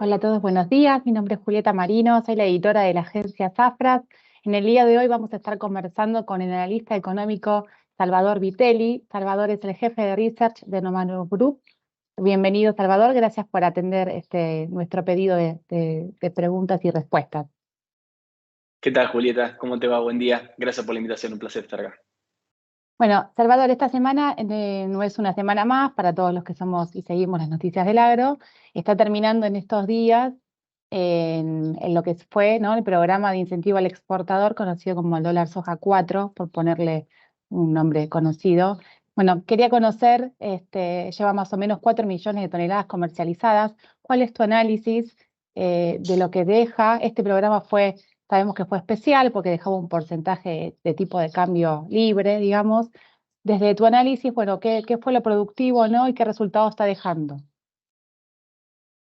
Hola a todos, buenos días. Mi nombre es Julieta Marino, soy la editora de la agencia Safras. En el día de hoy vamos a estar conversando con el analista económico Salvador Vitelli. Salvador es el jefe de research de Nomano Group. Bienvenido, Salvador. Gracias por atender nuestro pedido de preguntas y respuestas. ¿Qué tal, Julieta? ¿Cómo te va? Buen día. Gracias por la invitación, un placer estar acá. Bueno, Salvador, esta semana no es una semana más para todos los que somos y seguimos las noticias del agro. Está terminando en estos días en lo que fue, ¿no?, el programa de incentivo al exportador conocido como el dólar soja 4, por ponerle un nombre conocido. Bueno, quería conocer, lleva más o menos 4 millones de toneladas comercializadas. ¿Cuál es tu análisis de lo que deja? Este programa sabemos que fue especial porque dejaba un porcentaje de tipo de cambio libre, digamos. Desde tu análisis, bueno, ¿qué fue lo productivo, ¿no?, y qué resultado está dejando?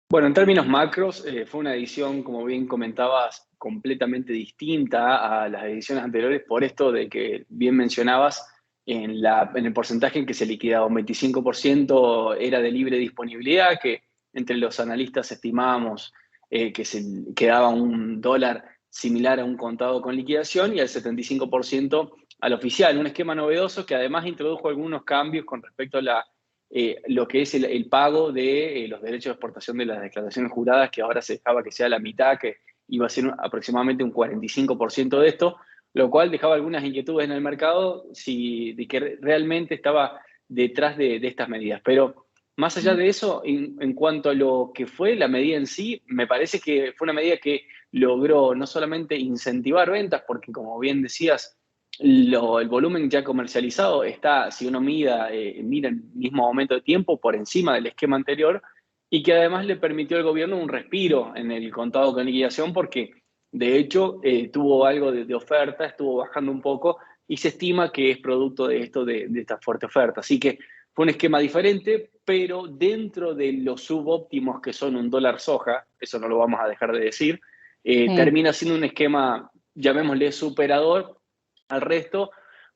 Bueno, en términos macros, fue una edición, como bien comentabas, completamente distinta a las ediciones anteriores por esto de que, bien mencionabas, en el porcentaje en que se liquidaba un 25% era de libre disponibilidad, que entre los analistas estimábamos que se quedaba un dólar similar a un contado con liquidación y al 75% al oficial. Un esquema novedoso que además introdujo algunos cambios con respecto a lo que es el pago de los derechos de exportación de las declaraciones juradas, que ahora se dejaba que sea la mitad, que iba a ser aproximadamente un 45% de esto, lo cual dejaba algunas inquietudes en el mercado de que realmente estaba detrás de estas medidas. Pero más allá de eso, en cuanto a lo que fue la medida en sí, me parece que fue una medida que logró no solamente incentivar ventas, porque como bien decías, el volumen ya comercializado está, si uno mira el mismo momento de tiempo, por encima del esquema anterior, y que además le permitió al gobierno un respiro en el contado con liquidación, porque de hecho tuvo algo de oferta, estuvo bajando un poco, y se estima que es producto de esto, de esta fuerte oferta. Así que fue un esquema diferente, pero dentro de los subóptimos que son un dólar soja, eso no lo vamos a dejar de decir, Sí. termina siendo un esquema, llamémosle, superador al resto.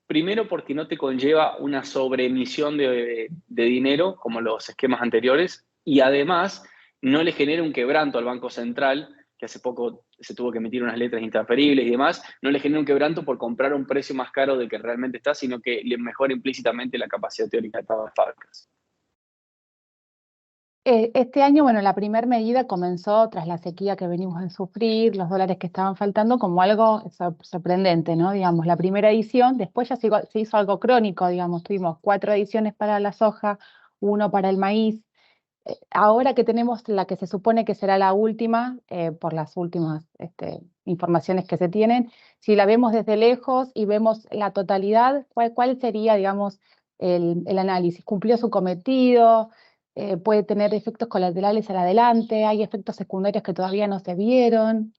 Primero porque no te conlleva una sobreemisión de dinero como los esquemas anteriores, y además no le genera un quebranto al Banco Central, que hace poco se tuvo que emitir unas letras intransferibles y demás, no le genera un quebranto por comprar a un precio más caro del que realmente está, sino que le mejora implícitamente la capacidad teórica de todas las fábricas. Este año, bueno, la primera medida comenzó tras la sequía que venimos a sufrir, los dólares que estaban faltando, como algo sorprendente, ¿no? Digamos, la primera edición, después ya se hizo algo crónico, digamos, tuvimos 4 ediciones para la soja, 1 para el maíz. Ahora que tenemos la que se supone que será la última, por las últimas informaciones que se tienen, si la vemos desde lejos y vemos la totalidad, ¿cuál sería, digamos, el análisis? ¿Cumplió su cometido? ¿Puede tener efectos colaterales al adelante? ¿Hay efectos secundarios que todavía no se vieron?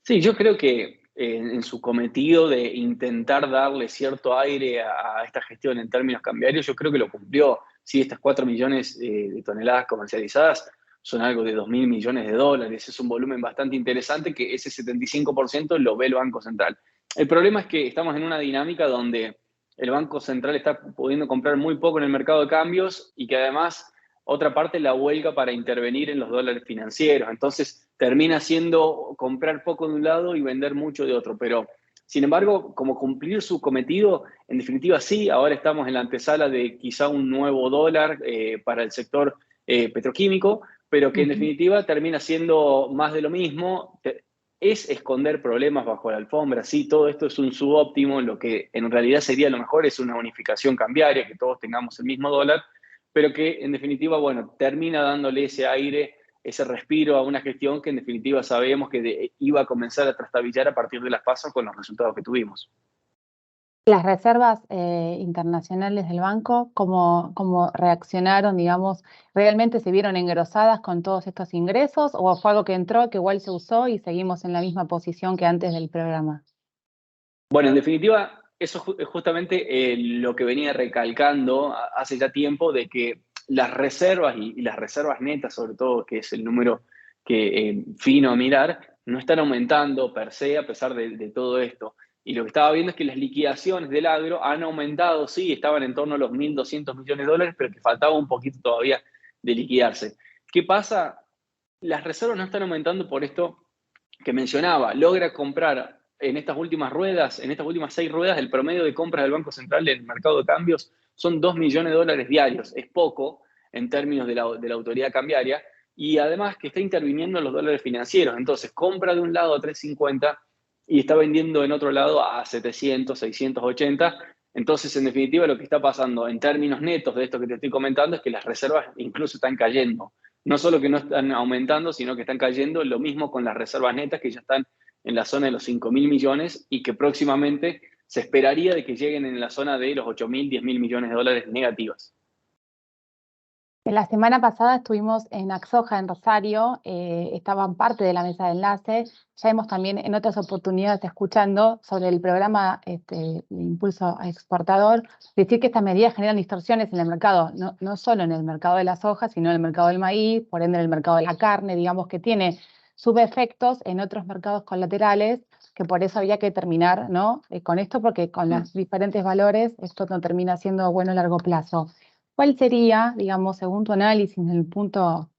Sí, yo creo que en su cometido de intentar darle cierto aire a esta gestión en términos cambiarios, yo creo que lo cumplió. Sí, estas 4 millones de toneladas comercializadas son algo de 2.000 millones de dólares. Es un volumen bastante interesante que ese 75% lo ve el Banco Central. El problema es que estamos en una dinámica donde el Banco Central está pudiendo comprar muy poco en el mercado de cambios y que además otra parte la huelga para intervenir en los dólares financieros. Entonces termina siendo comprar poco de un lado y vender mucho de otro. Pero, sin embargo, como cumplir su cometido, en definitiva sí, ahora estamos en la antesala de quizá un nuevo dólar para el sector petroquímico, pero que en Ujú. definitiva termina siendo más de lo mismo. Es esconder problemas bajo la alfombra, sí, todo esto es un subóptimo, lo que en realidad sería lo mejor es una unificación cambiaria, que todos tengamos el mismo dólar, pero que en definitiva, bueno, termina dándole ese aire, ese respiro a una gestión que en definitiva sabemos que iba a comenzar a trastabillar a partir de las PASO con los resultados que tuvimos. Las reservas internacionales del banco, ¿cómo reaccionaron, digamos? ¿Realmente se vieron engrosadas con todos estos ingresos o fue algo que entró, que igual se usó y seguimos en la misma posición que antes del programa? Bueno, en definitiva, eso es justamente lo que venía recalcando hace ya tiempo, de que las reservas y las reservas netas, sobre todo, que es el número que fino a mirar, no están aumentando per se a pesar de todo esto. Y lo que estaba viendo es que las liquidaciones del agro han aumentado, sí, estaban en torno a los 1.200 millones de dólares, pero que faltaba un poquito todavía de liquidarse. ¿Qué pasa? las reservas no están aumentando por esto que mencionaba. Logra comprar en estas últimas ruedas, en estas últimas 6 ruedas, el promedio de compras del Banco Central en el mercado de cambios son 2 millones de dólares diarios. Es poco en términos de la autoridad cambiaria, y además que está interviniendo en los dólares financieros. Entonces, compra de un lado a 3.50 y está vendiendo en otro lado a 700, 680. Entonces, en definitiva, lo que está pasando en términos netos de esto que te estoy comentando es que las reservas incluso están cayendo. No solo que no están aumentando, sino que están cayendo. Lo mismo con las reservas netas, que ya están en la zona de los 5.000 millones y que próximamente se esperaría de que lleguen en la zona de los 8.000, 10.000 millones de dólares negativas. La semana pasada estuvimos en Axoja, en Rosario, estaban parte de la mesa de enlace. Ya hemos también en otras oportunidades escuchando sobre el programa de impulso a exportador, decir que estas medidas generan distorsiones en el mercado, no solo en el mercado de la soja, sino en el mercado del maíz, por ende en el mercado de la carne, digamos que tiene subefectos en otros mercados colaterales, que por eso había que terminar, ¿no? Con esto, porque con los diferentes valores esto no termina siendo bueno a largo plazo. ¿Cuál sería, digamos, según tu análisis, en el punto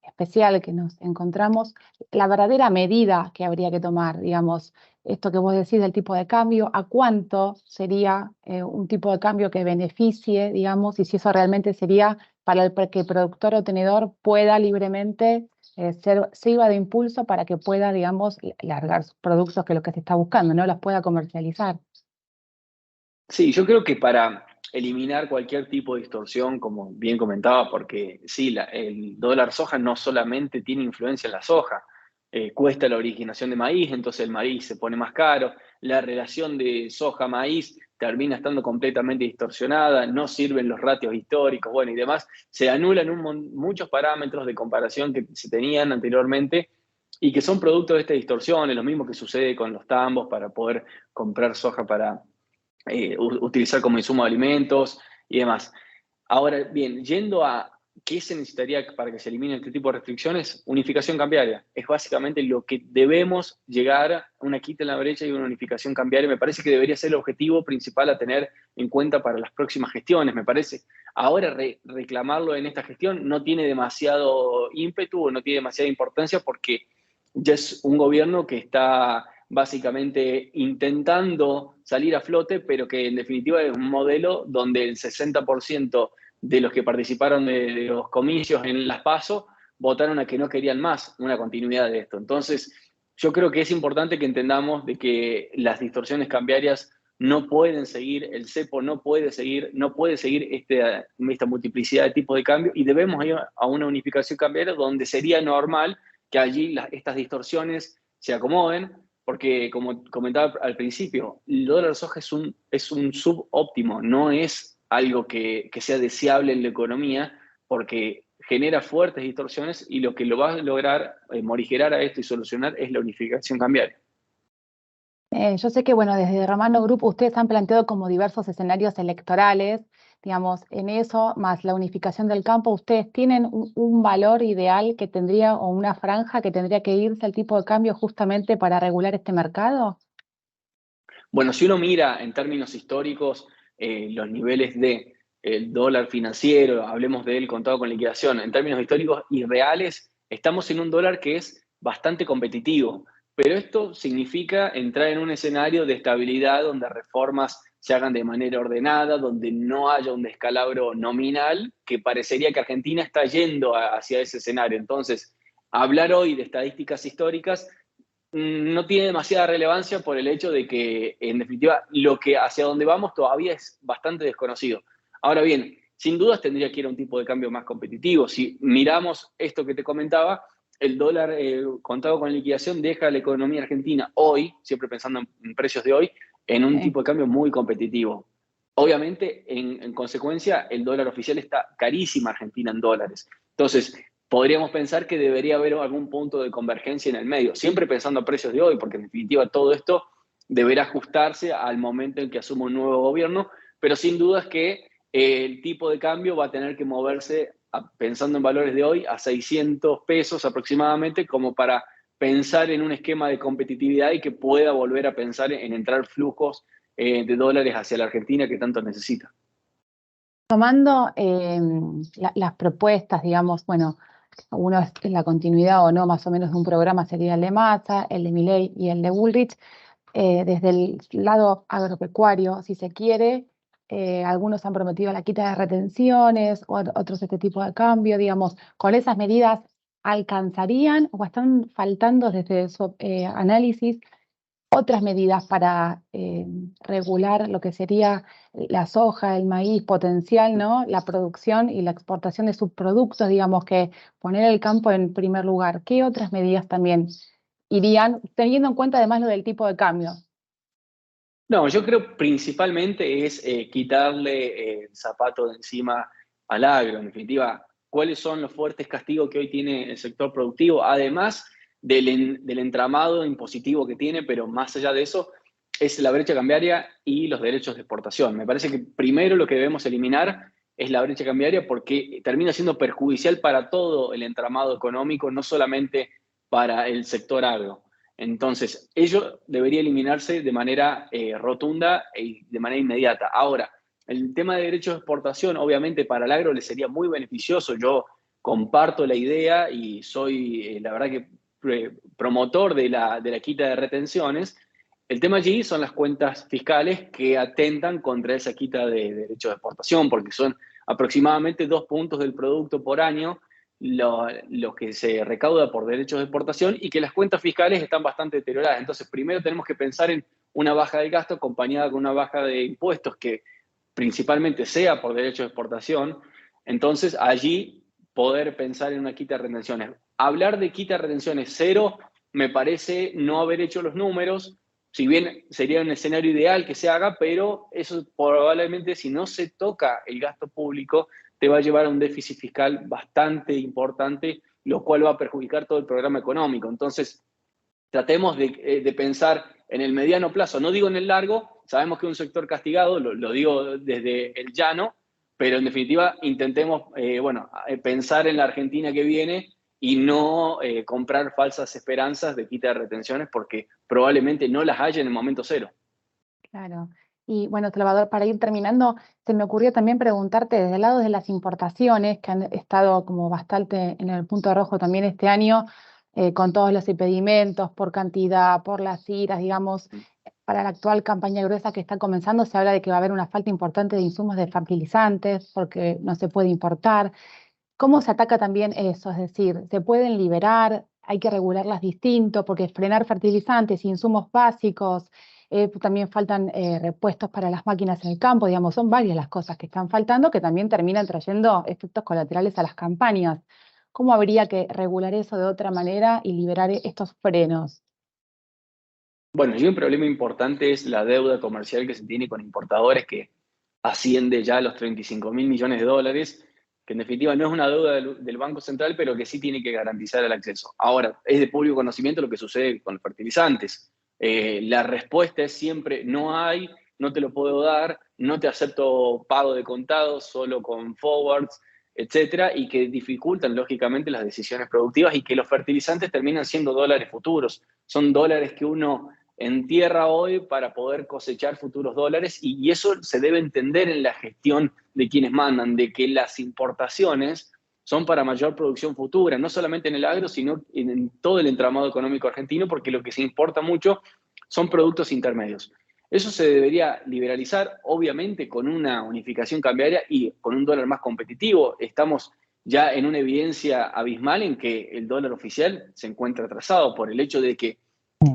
especial que nos encontramos, la verdadera medida que habría que tomar, digamos, esto que vos decís del tipo de cambio, a cuánto sería un tipo de cambio que beneficie, digamos, y si eso realmente sería para que el productor o tenedor pueda libremente sirva de impulso para que pueda, digamos, largar sus productos, que es lo que se está buscando, ¿no? Los pueda comercializar. Sí, yo creo que para eliminar cualquier tipo de distorsión, como bien comentaba, porque sí, el dólar soja no solamente tiene influencia en la soja, cuesta la originación de maíz, entonces el maíz se pone más caro, la relación de soja-maíz termina estando completamente distorsionada, no sirven los ratios históricos, bueno, y demás, se anulan muchos parámetros de comparación que se tenían anteriormente y que son producto de esta distorsión. Es lo mismo que sucede con los tambos para poder comprar soja para utilizar como insumo de alimentos y demás. Ahora bien, yendo a qué se necesitaría para que se eliminen este tipo de restricciones, unificación cambiaria. Es básicamente lo que debemos llegar a una quita en la brecha y una unificación cambiaria. Me parece que debería ser el objetivo principal a tener en cuenta para las próximas gestiones, me parece. Ahora reclamarlo en esta gestión no tiene demasiado ímpetu o no tiene demasiada importancia porque ya es un gobierno que está básicamente intentando salir a flote, pero que en definitiva es un modelo donde el 60% de los que participaron de los comicios en las PASO votaron a que no querían más una continuidad de esto. Entonces, yo creo que es importante que entendamos de que las distorsiones cambiarias no pueden seguir, el cepo no puede seguir esta multiplicidad de tipos de cambio y debemos ir a una unificación cambiaria donde sería normal que allí estas distorsiones se acomoden, porque como comentaba al principio, el dólar soja es un subóptimo, no es algo que sea deseable en la economía, porque genera fuertes distorsiones y lo que lo va a lograr morigerar a esto y solucionar es la unificación cambiaria. Yo sé que, bueno, desde Romano Group ustedes han planteado como diversos escenarios electorales, digamos, en eso, más la unificación del campo, ¿ustedes tienen un valor ideal que tendría, o una franja que tendría que irse al tipo de cambio justamente para regular este mercado? Bueno, si uno mira en términos históricos los niveles de el dólar financiero, hablemos de él contado con liquidación, en términos históricos y reales, estamos en un dólar que es bastante competitivo. Pero esto significa entrar en un escenario de estabilidad donde reformas se hagan de manera ordenada, donde no haya un descalabro nominal, que parecería que Argentina está yendo hacia ese escenario. Entonces, hablar hoy de estadísticas históricas no tiene demasiada relevancia por el hecho de que, en definitiva, lo que hacia donde vamos todavía es bastante desconocido. Ahora bien, sin dudas tendría que ir a un tipo de cambio más competitivo. Si miramos esto que te comentaba, el dólar contado con liquidación deja a la economía argentina hoy, siempre pensando en precios de hoy, en un tipo de cambio muy competitivo. Obviamente, en consecuencia, el dólar oficial está carísima Argentina en dólares. Entonces, podríamos pensar que debería haber algún punto de convergencia en el medio, siempre pensando a precios de hoy, porque en definitiva todo esto deberá ajustarse al momento en que asuma un nuevo gobierno, pero sin dudas que el tipo de cambio va a tener que moverse, pensando en valores de hoy, a 600 pesos aproximadamente, como para pensar en un esquema de competitividad y que pueda volver a pensar en entrar flujos de dólares hacia la Argentina que tanto necesita. Tomando las propuestas, digamos, bueno, uno es la continuidad o no, más o menos, de un programa sería el de Massa, el de Milei y el de Bullrich. Desde el lado agropecuario, si se quiere, algunos han prometido la quita de retenciones, otros este tipo de cambio, digamos, con esas medidas alcanzarían o están faltando desde su análisis otras medidas para regular lo que sería la soja, el maíz potencial, ¿no? La producción y la exportación de subproductos, digamos que poner el campo en primer lugar. ¿Qué otras medidas también irían, teniendo en cuenta además lo del tipo de cambio? No, yo creo principalmente es quitarle el zapato de encima al agro. En definitiva, cuáles son los fuertes castigos que hoy tiene el sector productivo, además del entramado impositivo que tiene, pero más allá de eso, es la brecha cambiaria y los derechos de exportación. Me parece que primero lo que debemos eliminar es la brecha cambiaria porque termina siendo perjudicial para todo el entramado económico, no solamente para el sector agro. Entonces, ello debería eliminarse de manera rotunda y de manera inmediata. Ahora, el tema de derechos de exportación, obviamente para el agro le sería muy beneficioso. Yo comparto la idea y soy, la verdad que, promotor de la quita de retenciones. El tema allí son las cuentas fiscales que atentan contra esa quita de derechos de exportación, porque son aproximadamente 2 puntos del producto por año lo que se recauda por derechos de exportación y que las cuentas fiscales están bastante deterioradas. Entonces, primero tenemos que pensar en una baja del gasto acompañada con una baja de impuestos que principalmente sea por derechos de exportación. Entonces, allí poder pensar en una quita de retenciones. Hablar de quita de retenciones cero me parece no haber hecho los números, si bien sería un escenario ideal que se haga, pero eso probablemente si no se toca el gasto público te va a llevar a un déficit fiscal bastante importante, lo cual va a perjudicar todo el programa económico. Entonces, tratemos de pensar en el mediano plazo, no digo en el largo, sabemos que es un sector castigado, lo digo desde el llano, pero en definitiva intentemos pensar en la Argentina que viene y no comprar falsas esperanzas de quita de retenciones porque probablemente no las haya en el momento cero. Claro. Y bueno, Salvador, para ir terminando, se me ocurrió también preguntarte desde el lado de las importaciones, que han estado como bastante en el punto rojo también este año, con todos los impedimentos por cantidad, por las iras, digamos, para la actual campaña gruesa que está comenzando, se habla de que va a haber una falta importante de insumos de fertilizantes porque no se puede importar. ¿Cómo se ataca también eso? Es decir, ¿se pueden liberar? ¿Hay que regularlas distinto? Porque frenar fertilizantes, insumos básicos, también faltan repuestos para las máquinas en el campo, digamos, son varias las cosas que están faltando que también terminan trayendo efectos colaterales a las campañas. ¿Cómo habría que regular eso de otra manera y liberar estos frenos? Bueno, y un problema importante es la deuda comercial que se tiene con importadores que asciende ya a los 35.000 millones de dólares, que en definitiva no es una deuda del Banco Central, pero que sí tiene que garantizar el acceso. Ahora, es de público conocimiento lo que sucede con los fertilizantes. La respuesta es siempre no hay, no te lo puedo dar, no te acepto pago de contado, solo con forwards, etcétera, y que dificultan lógicamente las decisiones productivas y que los fertilizantes terminan siendo dólares futuros. Son dólares que uno en tierra hoy para poder cosechar futuros dólares y eso se debe entender en la gestión de quienes mandan, de que las importaciones son para mayor producción futura, no solamente en el agro, sino en todo el entramado económico argentino, porque lo que se importa mucho son productos intermedios. Eso se debería liberalizar, obviamente, con una unificación cambiaria y con un dólar más competitivo. Estamos ya en una evidencia abismal en que el dólar oficial se encuentra atrasado por el hecho de que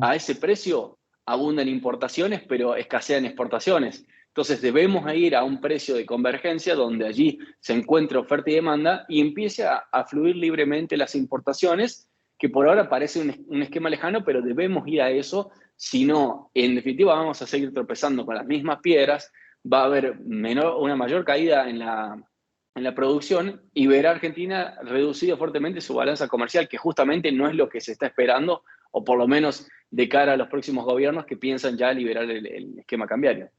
a ese precio abundan importaciones, pero escasean exportaciones. Entonces debemos ir a un precio de convergencia donde allí se encuentre oferta y demanda y empiece a fluir libremente las importaciones, que por ahora parece un esquema lejano, pero debemos ir a eso, si no, en definitiva vamos a seguir tropezando con las mismas piedras, va a haber una mayor caída en la producción y verá Argentina reducido fuertemente su balanza comercial, que justamente no es lo que se está esperando, o por lo menos de cara a los próximos gobiernos que piensan ya liberar el esquema cambiario.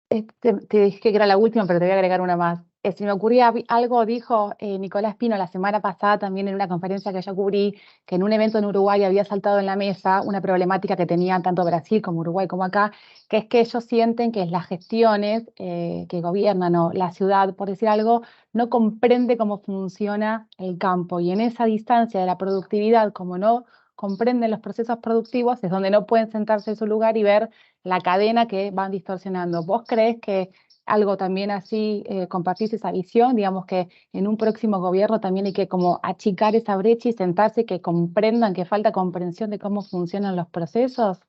Te dije que era la última, pero te voy a agregar una más. se me ocurría algo, dijo Nicolás Pino la semana pasada también en una conferencia que yo cubrí, que en un evento en Uruguay había saltado en la mesa una problemática que tenían tanto Brasil como Uruguay como acá, que es que ellos sienten que las gestiones que gobiernan o la ciudad, por decir algo, no comprende cómo funciona el campo. Y en esa distancia de la productividad, como no comprenden los procesos productivos, es donde no pueden sentarse en su lugar y ver la cadena que van distorsionando. ¿Vos creés que algo también así, compartís esa visión, digamos que en un próximo gobierno también hay que como achicar esa brecha y sentarse, que comprendan que falta comprensión de cómo funcionan los procesos?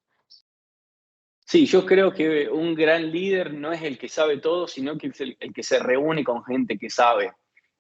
Sí, yo creo que un gran líder no es el que sabe todo, sino que es el que se reúne con gente que sabe.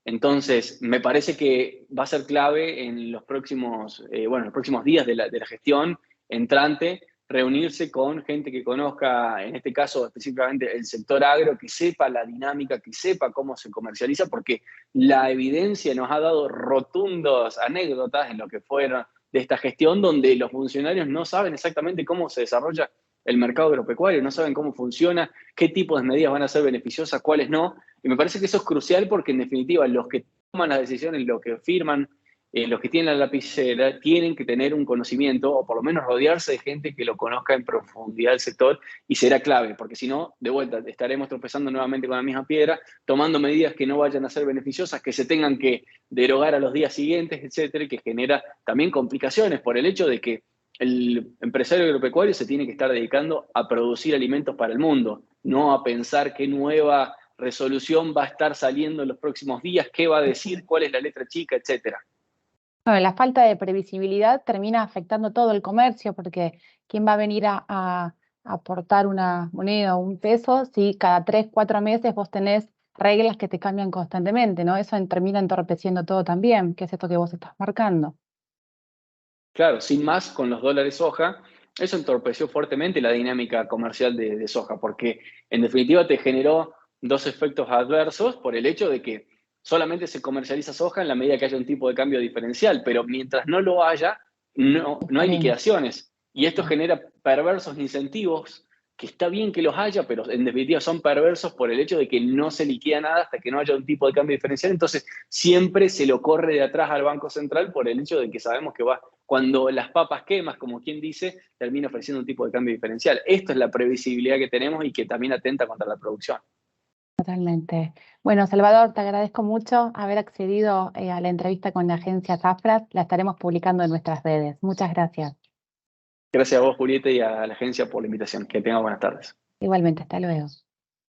Entonces, me parece que va a ser clave en los próximos, los próximos días de la gestión entrante, reunirse con gente que conozca, en este caso específicamente el sector agro, que sepa la dinámica, que sepa cómo se comercializa, porque la evidencia nos ha dado rotundas anécdotas en lo que fueron de esta gestión, donde los funcionarios no saben exactamente cómo se desarrolla el mercado agropecuario, no saben cómo funciona, qué tipos de medidas van a ser beneficiosas, cuáles no. Y me parece que eso es crucial porque, en definitiva, los que toman las decisiones, los que firman, los que tienen la lapicera, tienen que tener un conocimiento o por lo menos rodearse de gente que lo conozca en profundidad el sector y será clave, porque si no, de vuelta, estaremos tropezando nuevamente con la misma piedra, tomando medidas que no vayan a ser beneficiosas, que se tengan que derogar a los días siguientes, etcétera, y que genera también complicaciones por el hecho de que el empresario agropecuario se tiene que estar dedicando a producir alimentos para el mundo, no a pensar qué nueva resolución va a estar saliendo en los próximos días, qué va a decir, cuál es la letra chica, etcétera. Bueno, la falta de previsibilidad termina afectando todo el comercio, porque ¿quién va a venir a aportar una moneda o un peso si cada 3, 4 meses vos tenés reglas que te cambian constantemente, ¿no? Eso termina entorpeciendo todo también, que es esto que vos estás marcando. Claro, sin más, con los dólares soja, eso entorpeció fuertemente la dinámica comercial de soja, porque en definitiva te generó dos efectos adversos por el hecho de que solamente se comercializa soja en la medida que haya un tipo de cambio diferencial, pero mientras no lo haya, no hay Frena. liquidaciones. Y esto genera perversos incentivos, que está bien que los haya, pero en definitiva son perversos por el hecho de que no se liquida nada hasta que no haya un tipo de cambio diferencial. Entonces, siempre se lo corre de atrás al Banco Central por el hecho de que sabemos que va, cuando las papas quemas, como quien dice, termina ofreciendo un tipo de cambio diferencial. Esto es la previsibilidad que tenemos y que también atenta contra la producción. Totalmente. Bueno, Salvador, te agradezco mucho haber accedido a la entrevista con la agencia Zafras. La estaremos publicando en nuestras redes. Muchas gracias. Gracias a vos, Julieta, y a la agencia por la invitación. Que tenga buenas tardes. Igualmente, hasta luego.